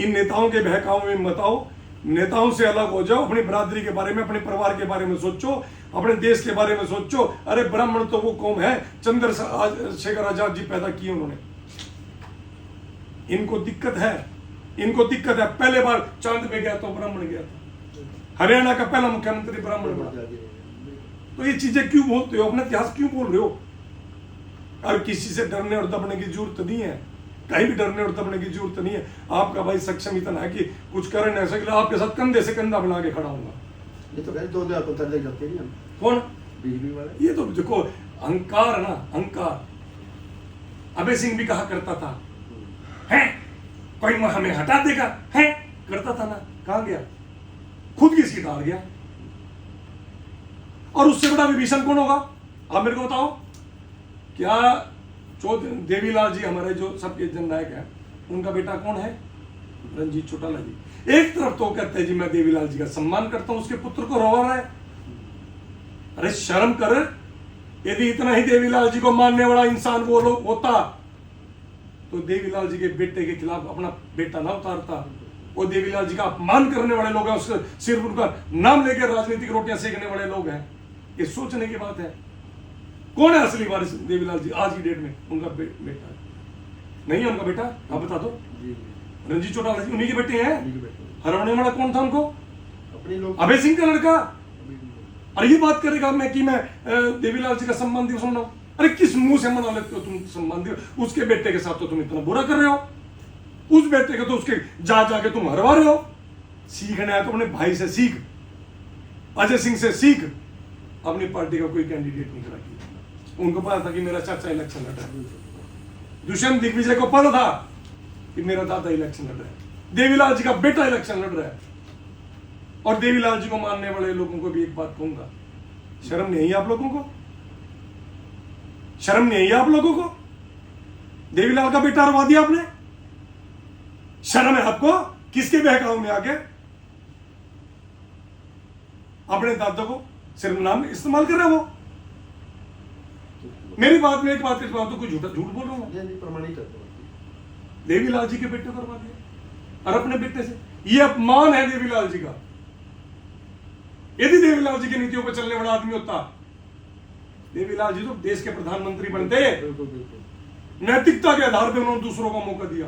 इन नेताओं के बहकाव में मत आओ, नेताओं से अलग हो जाओ, अपनी बरादरी के बारे में, अपने परिवार के बारे में सोचो, अपने देश के बारे में सोचो। अरे ब्राह्मण तो वो कौम है चंद्रशेखर आजाद जी पैदा किए उन्होंने। इनको दिक्कत है, इनको दिक्कत है। पहले बार चांद पे गया तो ब्राह्मण गया था, हरियाणा का पहला मुख्यमंत्री ब्राह्मण बना। तो ये चीजें क्यों बोलते हो, अपना इतिहास क्यों बोल रहे हो? और किसी से डरने और दबने की जरूरत नहीं है, कहीं भी डरने और दबने की जरूरत नहीं है। आपका भाई सक्षम इतना है कि कुछ कर नहीं सके, आपके साथ कंधे से कंधा बना के खड़ा होगा। ये तो कहते 2000 को तरले जाते हैं हम। कौन? बिजली वाले। ये तो देखो अहंकार ना, अहंकार। अभय सिंह भी कहा करता था, है कोई हमें हटा देगा, है करता था ना, कहां गया? खुद की सीट हार गया। और उससे बड़ा विभीषण कौन होगा? आप मेरे को बताओ। क्या देवीलाल जी हमारे जो सबके जननायक हैं, उनका बेटा कौन है? रणजीत चौटाला जी। एक तरफ तो कहते हैं जी मैं देवीलाल जी का सम्मान करता हूं, उसके पुत्र को रोवा रहा है। अरे शर्म कर। यदि इतना ही देवीलाल जी को मानने वाला इंसान वो लोग होता तो देवीलाल जी के बेटे के खिलाफ अपना बेटा ना उतारता। वो देवीलाल जी का अपमान करने वाले लोग हैं, उसके सिर्फ उनका नाम लेकर राजनीतिक रोटियां सेकने वाले लोग हैं। ये सोचने की बात है। कौन है असली वारिस देवीलाल जी आज की डेट में? उनका बेटा नहीं है, उनका बेटा। आप बता दो। रणजीत चौटाला जी उन्हीं के बेटे हैं। हराने वाला कौन था उनको? अपने लोग। अभय सिंह का लड़का। और ये बात करेगा मैं कि मैं देवीलाल जी का सम्मान दिवस मनाऊं। अरे किस मुंह से मना लेते हो तुम सम्मान दिवस? उसके बेटे के साथ तो तुम इतना बुरा कर रहे हो। उस बेटे के तो उसके जाके तुम हरवा रहे हो। सीखना है तो अपने भाई से सीख, अजय सिंह से सीख। अपनी पार्टी का कोई कैंडिडेट नहीं खड़ा किया। उनको पता था कि मेरा चाचा इलेक्शन लड़ रहा है। दुष्यंत दिग्विजय को पता था कि मेरा दादा इलेक्शन लड़ रहा है, देवीलाल जी का बेटा इलेक्शन लड़ रहा है। और देवीलाल जी को मानने वाले लोगों को भी एक बात कहूंगा, शर्म नहीं है आप लोगों को? शर्म नहीं है आप लोगों को? देवीलाल का बेटा हरवा दिया आपने। शर्म है आपको? किसके बहकाव में आके अपने दादा को सिर्फ नाम इस्तेमाल कर रहे हो? मेरी बात में एक बात तो कोई झूठ बोल रहा हूं? प्रमाणित है। देवीलाल जी के बेटे को करवा दिया और अपने बेटे से। यह अपमान है देवीलाल जी का। यदि देवीलाल जी की नीतियों पर चलने वाला आदमी होता, देवीलाल जी तो देश के प्रधानमंत्री बनते। नैतिकता के आधार पर उन्होंने दूसरों को मौका दिया।